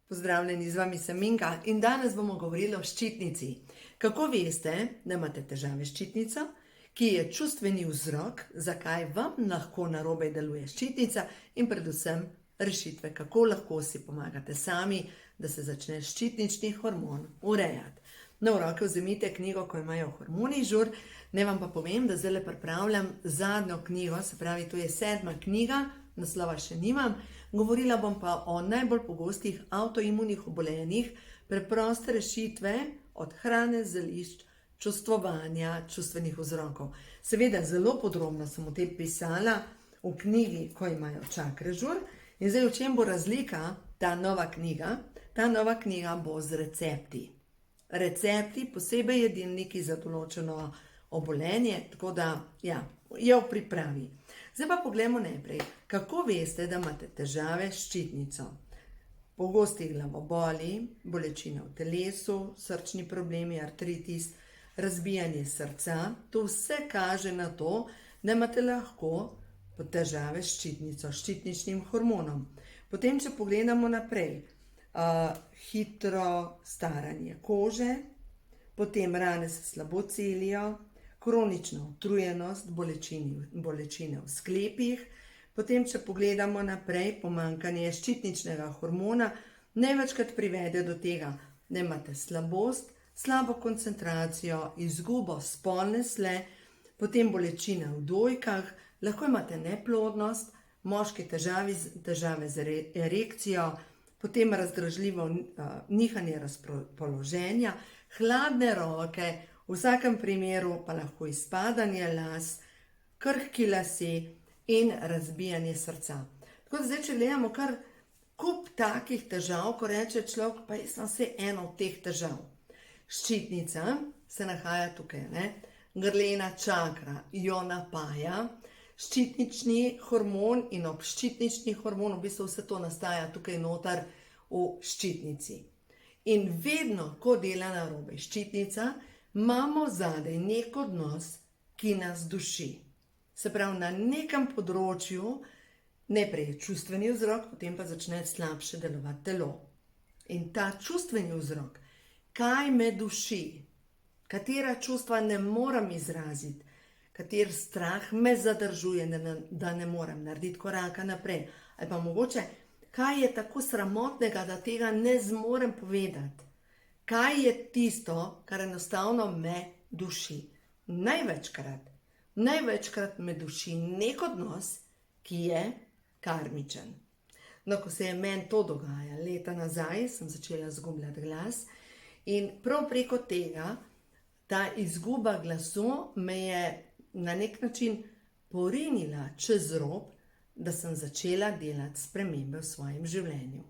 Pozdravljeni, z vami sem Minka in danes bomo govorili o ščitnici. Kako veste, da imate težave s ščitnico, ki je čustveni vzrok, zakaj vam lahko narobe deluje ščitnica in predvsem rešitve, kako lahko si pomagate sami, da se začne ščitnični hormon urejati. Na v roke vzemite knjigo, ko imajo hormoni žur, ne vam pa povem, da zdaj pripravljam zadnjo knjigo, se pravi, to je 7. knjiga, naslova še nimam. Govorila bom pa o najbolj pogostih avtoimunih obolenjih, preproste rešitve od hrane, zelišč, čustvovanja, čustvenih vzrokov. Seveda, zelo podrobno sem o tem pisala v knjigi, ko imajo čakre žur. In zdaj, v čem bo razlika ta nova knjiga? Ta nova knjiga bo z recepti. Recepti, posebej jedilniki za določeno obolenje, tako da ja, je v pripravi. Zdaj pa poglejmo najprej, kako veste, da imate težave s ščitnico. Pogosti glavoboli, bolečine v telesu, srčni problemi, artritis, razbijanje srca, to vse kaže na to, da imate lahko težave s ščitnico, ščitničnim hormonom. Potem, če pogledamo naprej, hitro staranje kože, potem rane se slabo celijo, kronična utrujenost, bolečine v sklepih, potem, če pogledamo naprej, pomanjkanje ščitničnega hormona največkrat privede do tega, da imate slabost, slabo koncentracijo, izgubo spolne sle, potem bolečine v dojkah, lahko imate neplodnost, moški težave z erekcijo, potem razdražljivo nihanje razpoloženja, hladne roke, v vsakem primeru pa lahko izpadanje las, krhki lasje in razbijanje srca. Tako da zdaj, če gledamo kar kup takih težav, ko reče človek, pa jaz sem vse eno od teh težav. Ščitnica se nahaja tukaj, grlena čakra jo napaja, ščitnični hormon in ob ščitnični hormon, v bistvu vse to nastaja tukaj noter v ščitnici. In vedno, ko dela narobe ščitnica, imamo zadaj nek odnos, ki nas duši. Se pravi, na nekem področju najprej je čustveni vzrok, potem pa začne slabše delovati telo. In ta čustveni vzrok, kaj me duši, katera čustva ne morem izraziti, kater strah me zadržuje, da ne morem narediti koraka naprej, ali pa mogoče, kaj je tako sramotnega, da tega ne zmorem povedati. Kaj je tisto, kar enostavno me duši? Največkrat me duši nek odnos, ki je karmičen. No, ko se je meni to dogaja, leta nazaj sem začela izgubljati glas in prav preko tega, ta izguba glasu me je na nek način porinila čez rob, da sem začela delati spremembe v svojem življenju.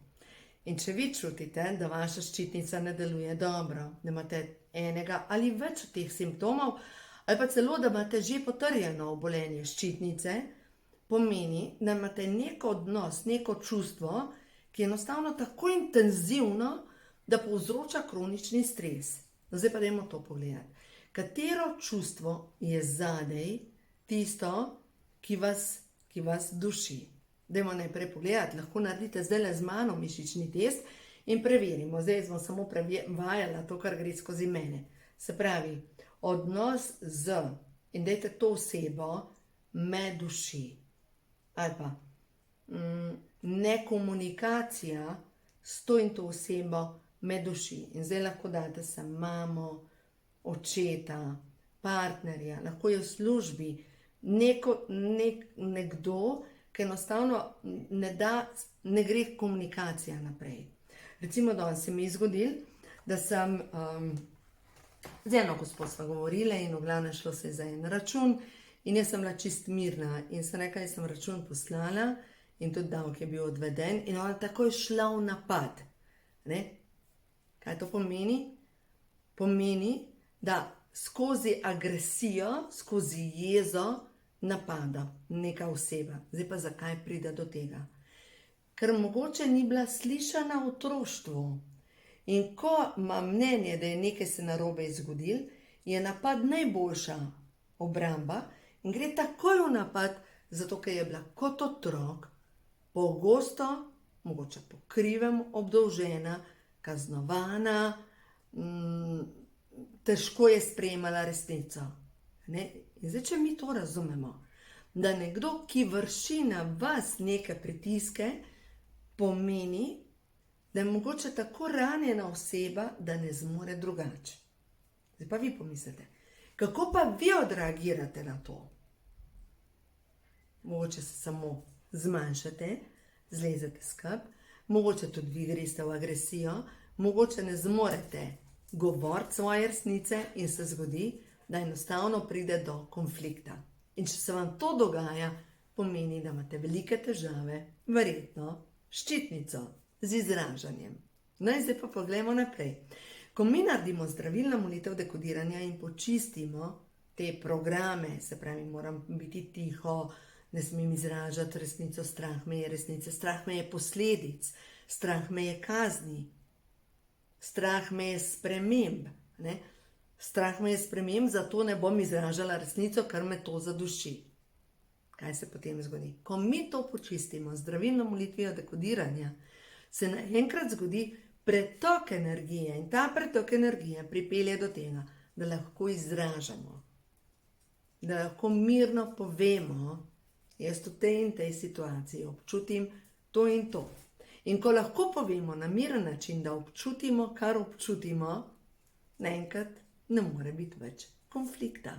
In če vi čutite, da vaša ščitnica ne deluje dobro, da imate enega ali več od teh simptomov, ali pa celo, da imate že potrjeno obolenje ščitnice, pomeni, da imate nek odnos, neko čustvo, ki je enostavno tako intenzivno, da povzroča kronični stres. Zdaj pa dajmo to pogledati. Katero čustvo je zadaj tisto, ki vas duši? Dajmo najprej pogledati, lahko naredite zdaj z mano mišični test in preverimo. Zdaj smo samo prevajala to, kar gre skozi mene. Se pravi, odnos z, in dajte to osebo, me duši. Ali pa nekomunikacija s to in to osebo me duši. In zdaj lahko date se mamo, očeta, partnerja, lahko je v službi, nekdo, ki enostavno ne gre komunikacija naprej. Recimo, da se mi je zgodilo, da sem z eno gospo sva govorila in v glavnem šlo se za en račun in jaz sem bila čist mirna in sem rekla, jaz sem račun poslala in tudi davek je bil odveden in ona takoj šla v napad. Kaj to pomeni? Pomeni, da skozi agresijo, skozi jezo napada neka oseba. Zdaj pa zakaj pride do tega? Ker mogoče ni bila slišana v otroštvu. In ko ima mnenje, da je nekaj se narobe zgodilo, je napad najboljša obramba in gre takoj v napad, zato ker je bila kot otrok pogosto mogoče po krivem obdolžena, kaznovana, težko je sprejemala resnico. Ne? In zdaj, če mi to razumemo, da nekdo, ki vrši na vas neke pritiske, pomeni, da je mogoče tako ranjena oseba, da ne zmore drugače. Zdaj pa vi pomislite, kako pa vi odreagirate na to? Mogoče se samo zmanjšate, zlezete skup, mogoče tudi vi greste v agresijo, mogoče ne zmorete govoriti svoje resnice in se zgodi, da enostavno pride do konflikta. In če se vam to dogaja, pomeni, da imate velike težave, verjetno ščitnico z izražanjem. No in zdaj pa pogledamo naprej. Ko mi naredimo zdravilno molitev dekodiranja in počistimo te programe, se pravi, moram biti tiho, ne smem izražati resnico, strah me je resnice, strah me je posledic, strah me je kazni, strah me je sprememb, ne? Strah me je sprememb, zato ne bom izražala resnico, ker me to zaduši. Kaj se potem zgodi? Ko mi to počistimo, zdravilno molitvijo dekodiranja, se naenkrat zgodi pretok energije in ta pretok energije pripelje do tega, da lahko izražamo, da lahko mirno povemo, jaz v tej in tej situaciji občutim to in to. In ko lahko povemo na miren način, da občutimo, kar občutimo, naenkrat ne more biti več konflikta.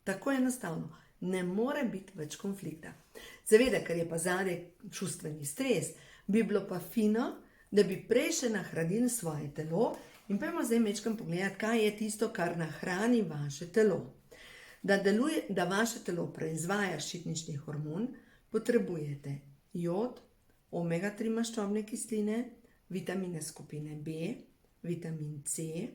Tako enostavno, ne more biti več konflikta. Seveda, ker je pa zadaj čustveni stres, bi bilo pa fino, da bi prej še nahranili svoje telo in pojmo zdaj mečkam pogledati, kaj je tisto, kar nahrani vaše telo. Da vaše telo proizvaja ščitnični hormon, potrebujete jod, omega-3 maščobne kisline, vitamine skupine B, vitamin C,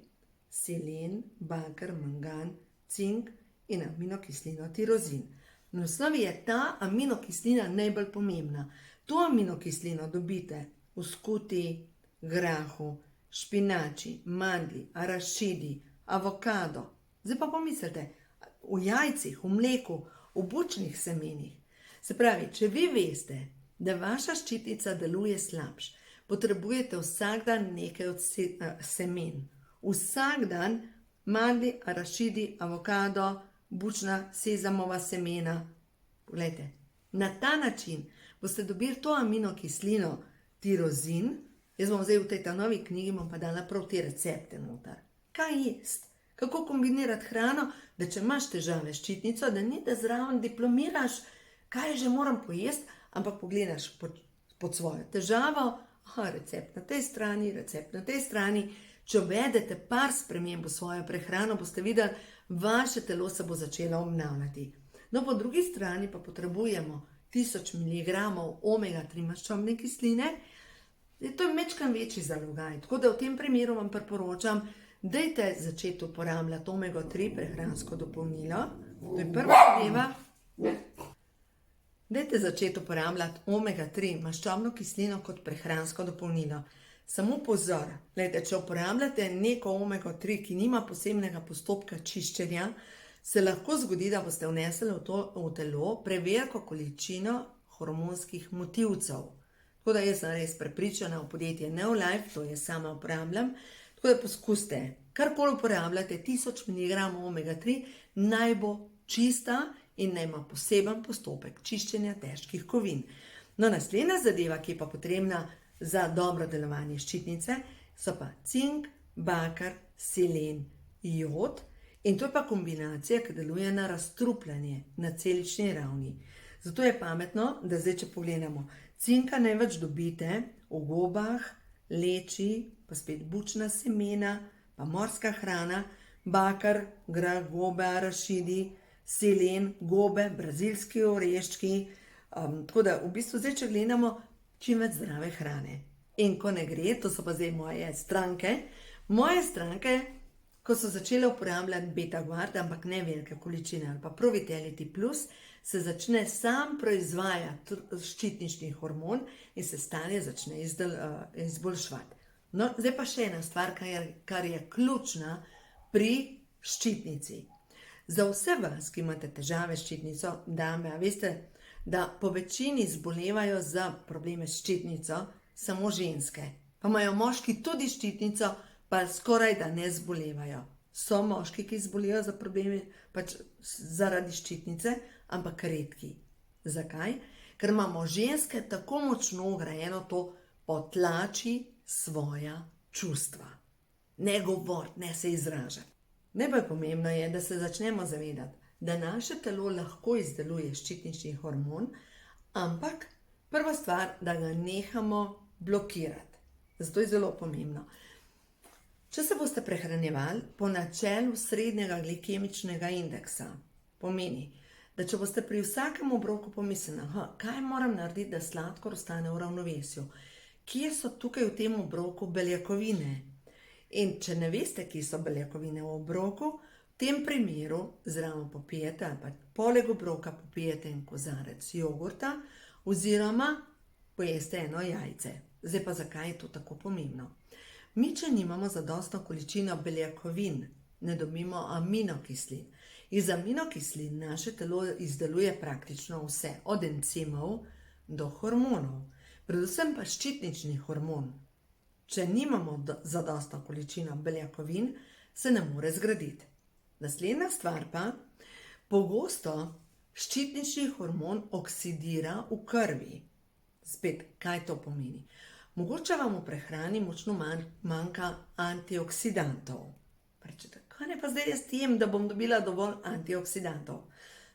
selen, baker, mangan, cink in aminokislino tirozin. Na osnovi je ta aminokislina najbolj pomembna. To aminokislino dobite v skuti, grahu, špinači, mandlji, arašidi, avokado. Zdaj pa pomislite, v jajcih, v mleku, v bučnih semenih. Se pravi, če vi veste, da vaša ščitnica deluje slabš, potrebujete vsak dan nekaj od semen. Vsak dan mandlji, arašidi, avokado, bučna, sezamova semena. Poglejte, na ta način boste dobili to aminokislino tirozin. Jaz bom zdaj v tej novi knjigi bom pa dala prav te recepte noter. Kaj jesti? Kako kombinirati hrano, da če imaš težave s ščitnico, da ni da zraven diplomiraš, kaj že moram pojesti, ampak pogledaš pod svojo težavo, recept na tej strani, recept na tej strani. Če uvedete par sprememb v svojo prehrano, boste videli, vaše telo se bo začelo obnavljati. No, po drugi strani pa potrebujemo 1000 mg omega-3 maščobne kisline. To je mečkan večji zalogaj, tako da v tem primeru vam priporočam, dajte začeti uporabljati omega-3 prehransko dopolnilo. To je prva zadeva. Dajte začeti uporabljati omega-3 maščobno kislino kot prehransko dopolnilo. Samo pozor, gledajte, če uporabljate neko omega-3, ki nima posebnega postopka čiščenja, se lahko zgodi, da boste vnesli v telo preveliko količino hormonskih motilcev. Tako da jaz sem res prepričana v podjetje Neolife, to jaz sama uporabljam, tako da poskusite, karkoli uporabljate, 1000 mg omega-3 naj bo čista in naj ima poseben postopek čiščenja težkih kovin. No, naslednja zadeva, ki je pa potrebna za dobro delovanje ščitnice, so pa cink, baker, selen, jod in to je pa kombinacija, ki deluje na razstrupljanje na celični ravni. Zato je pametno, da zdaj, če pogledamo, cinka največ dobite v gobah, leči, pa spet bučna semena, pa morska hrana, baker, grah, gobe, arašidi, selen, gobe, brazilski oreščki. Tako da v bistvu zdaj, če gledamo, čim več zdrave hrane. In ko ne gre, to so pa zdaj moje stranke, ko so začele uporabljati beta-guard, ampak ne velike količine, ali pa Pro-Vitality Plus, se začne sam proizvajati ščitnični hormon in se stanje začne izboljševati. No, zdaj pa še ena stvar, kar je ključna pri ščitnici. Za vse vas, ki imate težave s ščitnico, dame, a veste, da po večini zbolevajo za probleme s ščitnico, samo ženske. Pa imajo moški tudi ščitnico, pa skoraj da ne zbolevajo. So moški, ki zbolijo za problemi pač zaradi ščitnice, ampak redki. Zakaj? Ker imamo ženske tako močno vgrajeno to potlači svoja čustva. Ne govoriti, ne se izražati. Najbolj pomembno je, da se začnemo zavedati, da naše telo lahko izdeluje ščitnični hormon, ampak prva stvar, da ga nehamo blokirati. Zato je zelo pomembno. Če se boste prehranjevali po načelu srednjega glikemičnega indeksa, pomeni, da če boste pri vsakem obroku pomislili, kaj moram narediti, da sladkor ostane v ravnovesju, kje so tukaj v tem obroku beljakovine. In če ne veste, kje so beljakovine v obroku, v tem primeru zraven popijete ali pa poleg obroka popijete en kozarec jogurta oziroma pojeste eno jajce. Zdaj pa zakaj je to tako pomembno? Mi, če nimamo zadostno količino beljakovin, ne dobimo aminokislin. Iz aminokislin naše telo izdeluje praktično vse, od encimov do hormonov. Predvsem pa ščitnični hormon. Če nimamo zadostno količino beljakovin, se ne more zgraditi. Naslednja stvar pa, pogosto ščitnični hormon oksidira v krvi. Spet, kaj to pomeni? Mogoče vam v prehrani močno manjka antioksidantov. Rečete, kaj ne pa zdaj jaz jem, da bom dobila dovolj antioksidantov?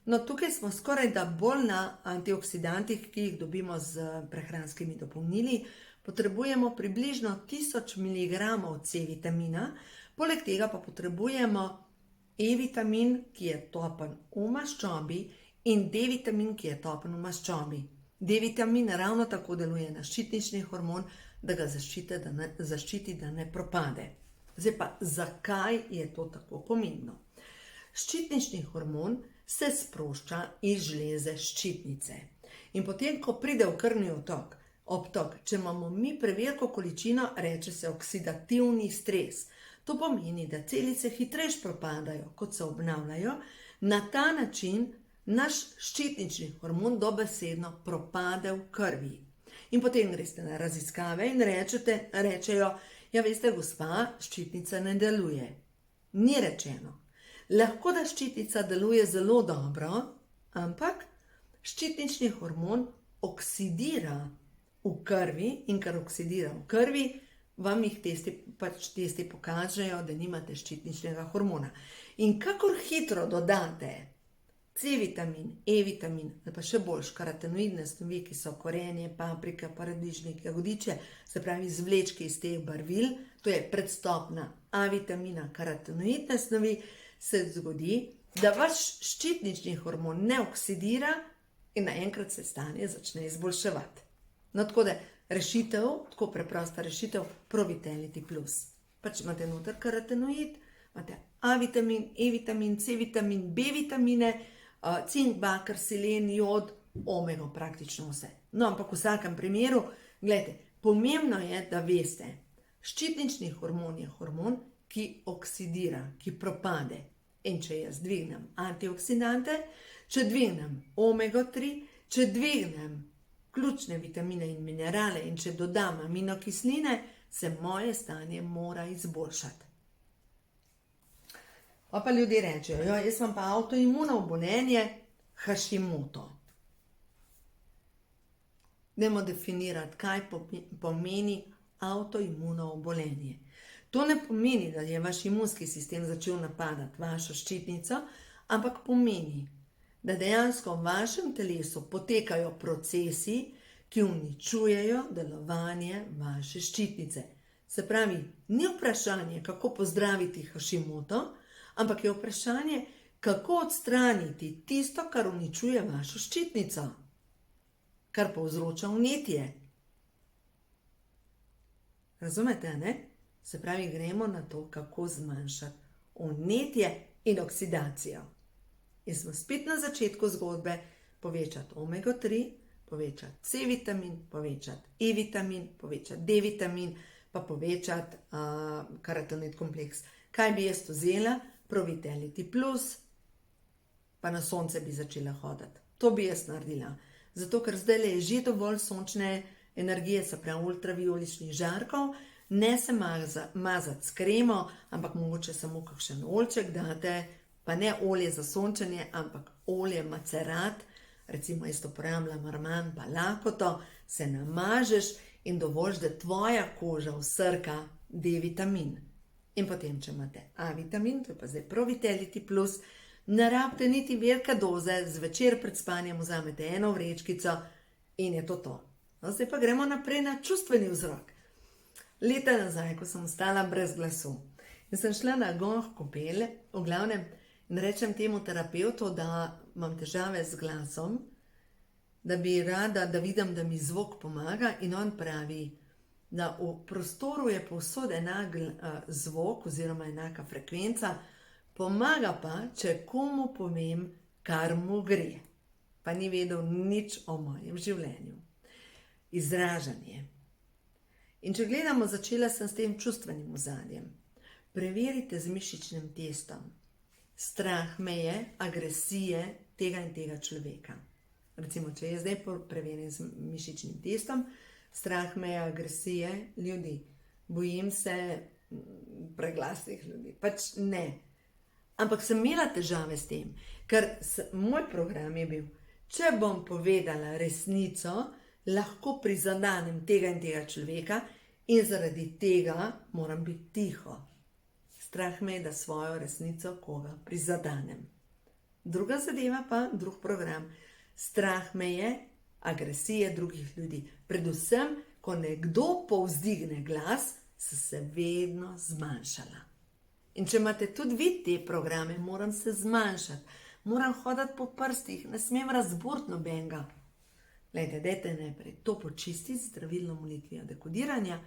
No, tukaj smo skoraj da bolj na antioksidantih, ki jih dobimo z prehranskimi dopolnili. Potrebujemo približno 1000 mg C vitamina, poleg tega pa potrebujemo E-vitamin, ki je topen v maščobi, in D-vitamin, ki je topen v maščobi. D-vitamin ravno tako deluje na ščitnični hormon, da ga zaščiti, da ne propade. Zdaj pa, zakaj je to tako pomembno? Ščitnični hormon se sprošča iz žleze ščitnice. In potem, ko pride v krvni obtok, če imamo mi preveliko količino, reče se oksidativni stres. To pomeni, da celice hitreje propadajo, kot se obnavljajo. Na ta način naš ščitnični hormon dobesedno propade v krvi. In potem greste na raziskave in rečejo, ja veste, gospa, ščitnica ne deluje. Ni rečeno. Lahko da ščitnica deluje zelo dobro, ampak ščitnični hormon oksidira v krvi in ker oksidira v krvi, vam jih testi pokažejo, da nimate ščitničnega hormona. In kakor hitro dodate C-vitamin, E-vitamin, ali pa še bolj karotenoidne snovi, ki so korenje, paprika, paradižnik, jagodiče, se pravi izvlečki iz teh barvil, to je predstopna A-vitamina, karotenoidne snovi, se zgodi, da vaš ščitnični hormon ne oksidira in naenkrat se stanje začne izboljševati. No, tako da rešitev, tako preprosta rešitev, Pro-Vitality Plus. Pač imate noter karotenoid, imate A-vitamin, E-vitamin, C-vitamin, B-vitamine, cink, baker, selen, jod, omego, praktično vse. No, ampak v vsakem primeru, gledajte, pomembno je, da veste, ščitnični hormon je hormon, ki oksidira, ki propade. In če jaz dvignem antioksidante, če dvignem omega 3, če dvignem ključne vitamine in minerale in če dodam aminokisline, se moje stanje mora izboljšati. Pa ljudje rečejo, jaz imam pa avtoimuno obolenje Hashimoto. Dajmo definirati, kaj pomeni avtoimuno obolenje. To ne pomeni, da je vaš imunski sistem začel napadati vašo ščitnico, ampak pomeni, da dejansko v vašem telesu potekajo procesi, ki uničujejo delovanje vaše ščitnice. Se pravi, ni vprašanje, kako pozdraviti Hashimoto, ampak je vprašanje, kako odstraniti tisto, kar uničuje vašo ščitnico, kar povzroča vnetje. Razumete, ne? Se pravi, gremo na to, kako zmanjšati vnetje in oksidacijo. In smo spet na začetku zgodbe, povečati omega 3, povečati C-vitamin, povečati E-vitamin, povečati D-vitamin, pa povečati karotenoid kompleks. Kaj bi jaz vzela? Pro-Vitality Plus, pa na sonce bi začela hoditi. To bi jaz naredila. Zato, ker zdaj je že dovolj sončne energije, se pravi ultravioličnih žarkov, ne se mazati s kremo, ampak mogoče samo kakšen oljček date, pa ne olje za sončenje, ampak olje macerat, recimo jaz uporabljam Arman pa Lakoto, se namažeš in dovolj, da tvoja koža vsrka D-vitamin. In potem, če imate A-vitamin, to je pa zdaj Pro-Vitality Plus, ne rabite niti velike doze, zvečer pred spanjem vzamete eno vrečkico in je to. No, zdaj pa gremo naprej na čustveni vzrok. Leta nazaj, ko sem ostala brez glasu in sem šla na Gong kopel, v glavnem, in rečem temu terapevtu, da imam težave z glasom, da bi rada, da vidim, da mi zvok pomaga, in on pravi, da v prostoru je povsod enak zvok oziroma enaka frekvenca, pomaga pa, če komu povem, kar mu gre. Pa ni vedel nič o mojem življenju. Izražanje. In če gledamo, začela sem s tem čustvenim ozadjem. Preverite z mišičnim testom. Strah meje, agresije tega in tega človeka. Recimo, če jaz zdaj preverim z mišičnim testom, strah meje, agresije ljudi. Bojim se preglasnih ljudi. Pač ne. Ampak sem imela težave s tem, ker moj program je bil, če bom povedala resnico, lahko prizadanem tega in tega človeka in zaradi tega moram biti tiho. Strah me je, da svojo resnico koga prizadanem. Druga zadeva pa, drug program, strah me je agresije drugih ljudi. Predvsem, ko nekdo povzdigne glas, sem se vedno zmanjšala. In če imate tudi vi te programe, moram se zmanjšati, moram hoditi po prstih, ne smem razburiti nobenega. Glejte, dajte najprej to počistiti z zdravilno molitvijo dekodiranja,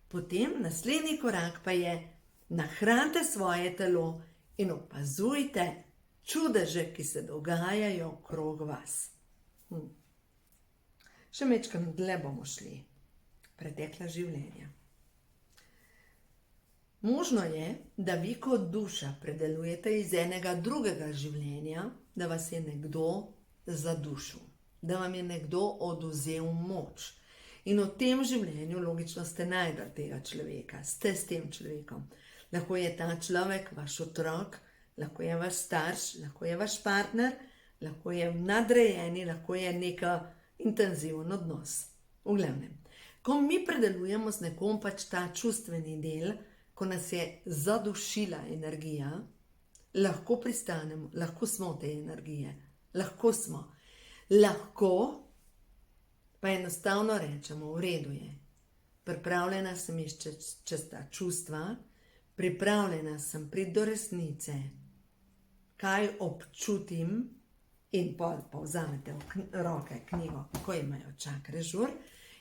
potem naslednji korak pa je, nahranite svoje telo in opazujte čudeže, ki se dogajajo okrog vas. Še majčkeno dlje bomo šli. Pretekla življenja. Možno je, da vi kot duša predelujete iz enega drugega življenja, da vas je nekdo zadušil, da vam je nekdo odvzel moč. In v tem življenju logično ste našli tega človeka, ste s tem človekom. Lahko je ta človek vaš otrok, lahko je vaš starš, lahko je vaš partner, lahko je nadrejeni, lahko je neka intenziven odnos. V glavnem, ko mi predelujemo z nekom pač ta čustveni del, ko nas je zadušila energija, lahko pristanemo, lahko smo te energije, lahko smo. Lahko pa enostavno rečemo, v redu je. Pripravljena sem čez ta čustva, pripravljena sem priti do resnice, kaj občutim, in povzamete v roke knjigo, ko imajo čakre žur,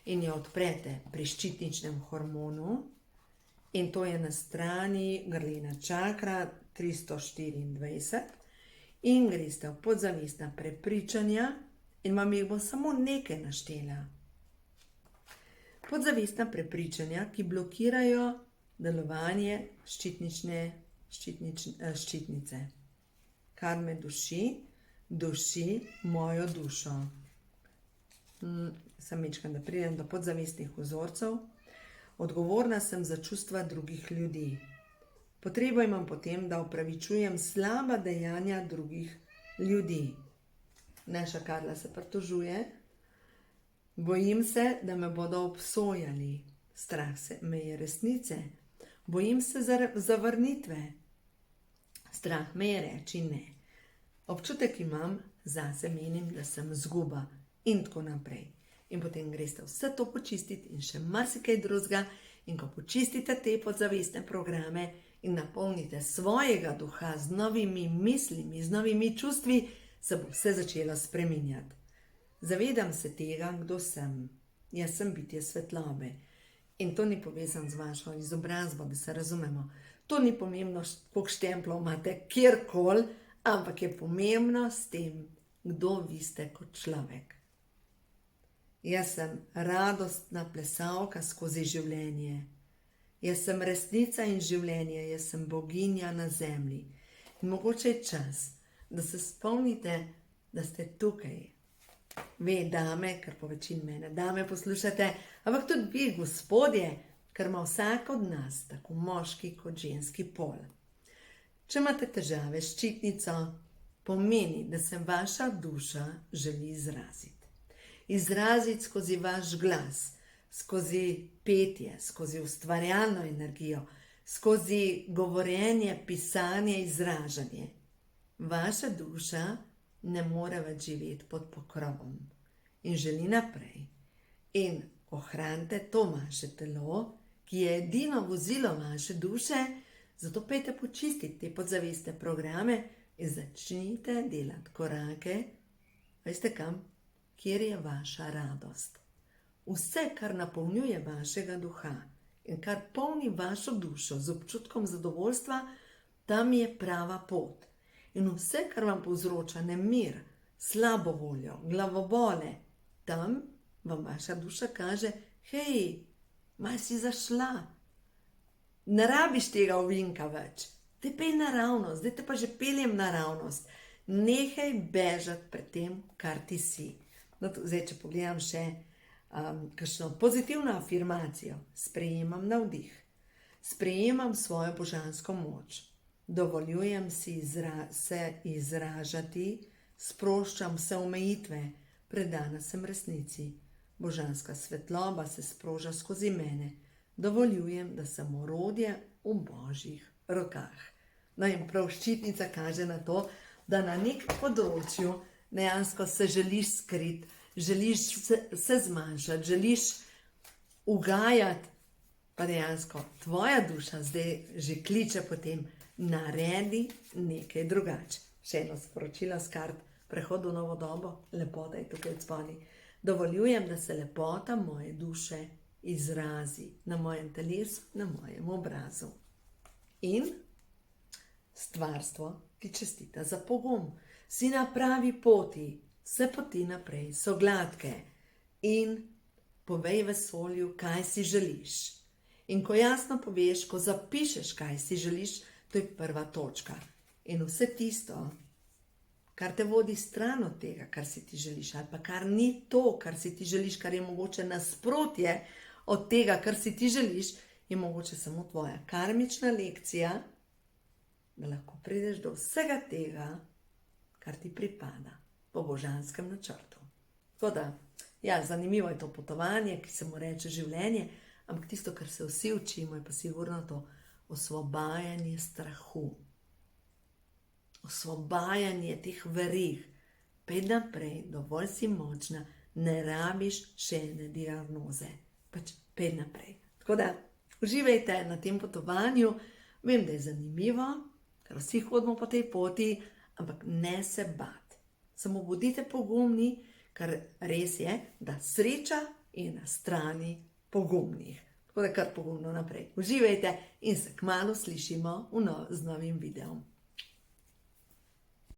in jo odprete pri ščitničnem hormonu, in to je na strani grlena čakra 324, in greste v podzavestna prepričanja, in vam jih bo samo nekaj naštela. Podzavestna prepričanja, ki blokirajo delovanje ščitnice. Kar me duši mojo dušo. Sem mečkam, da pridem do podzavestnih vzorcev. Odgovorna sem za čustva drugih ljudi. Potrebo imam potem, da opravičujem slaba dejanja drugih ljudi. Naša Karla se pritožuje. Bojim se, da me bodo obsojali. Strah me je resnice. Bojim se zavrnitve. Strah me je reči ne. Občutek imam, zase menim, da sem zguba in tako naprej. In potem greste vse to počistiti in še marsikaj drugega. In ko počistite te podzavestne programe in napolnite svojega duha z novimi mislimi, z novimi čustvi, se bo vse začelo spreminjati. Zavedam se tega, kdo sem. Jaz sem bitje svetlobe. In to ni povezano z vašo izobrazbo, da se razumemo. To ni pomembno, koliko štemplov imate kjerkoli, ampak je pomembno s tem, kdo vi ste kot človek. Jaz sem radostna plesalka skozi življenje. Jaz sem resnica in življenje, jaz sem boginja na zemlji. In mogoče je čas, da se spomnite, da ste tukaj, ve dame, ker po večini mene dame poslušate, ampak tudi vi, gospodje, ker ima vsak od nas, tako moški kot ženski pol. Če imate težave s ščitnico, pomeni, da se vaša duša želi izraziti. Izraziti skozi vaš glas, skozi petje, skozi ustvarjalno energijo, skozi govorjenje, pisanje, izražanje. Vaša duša ne more več živeti pod pokrovom in želi naprej. In ohranite to vaše telo, ki je edino vozilo vaše duše, zato pejte počistiti te podzavestne programe in začnite delati korake, veste kam, kjer je vaša radost. Vse, kar napolnjuje vašega duha in kar polni vašo dušo z občutkom zadovoljstva, tam je prava pot. In vse, kar vam povzroča nemir, slabo voljo, glavobole, tam vam vaša duša kaže, hej, malo si zašla. Ne rabiš tega ovinka več, te pej naravnost, zdaj te pa že peljem naravnost. Nehaj bežati pred tem, kar ti si. No, zdaj, če pogledam še kakšno pozitivno afirmacijo, sprejemam navdih, sprejemam svojo božansko moč, dovoljujem si se izražati, sproščam vse omejitve, predana sem resnici, božanska svetloba se sproža skozi mene, dovoljujem, da sem orodje v božjih rokah. No in prav ščitnica kaže na to, da na nek področju dejansko se želiš skriti, želiš se zmanjšati, želiš ugajati, pa dejansko tvoja duša zdaj že kliče potem, naredi nekaj drugače. Še eno sporočilo s kart, prehod v novo dobo, lepota je tukaj odzvoni. Dovoljujem, da se lepota moje duše izrazi na mojem telesu, na mojem obrazu. In stvarstvo ti čestita za pogum. Si na pravi poti, vse poti naprej so gladke in povej vesolju, kaj si želiš. In ko jasno poveš, ko zapišeš, kaj si želiš, to je prva točka. In vse tisto, kar te vodi stran od tega, kar si ti želiš, ali pa kar ni to, kar si ti želiš, kar je mogoče nasprotje od tega, kar si ti želiš, je mogoče samo tvoja karmična lekcija, da lahko prideš do vsega tega, kar ti pripada po božanskem načrtu. Tako da, ja, zanimivo je to potovanje, ki se mu reče življenje, ampak tisto, kar se vsi učimo, je pa sigurno to osvobajanje strahu. Osvobajanje teh verig. Pej naprej, dovolj si močna, ne rabiš še ene diagnoze. Pač pej naprej. Tako da, uživajte na tem potovanju. Vem, da je zanimivo, ker vsi hodimo po tej poti, ampak ne se bati. Samo bodite pogumni, ker res je, da sreča je na strani pogumnih. Tako da kar pogumno naprej. Uživajte in se kmalu slišimo z novim videom.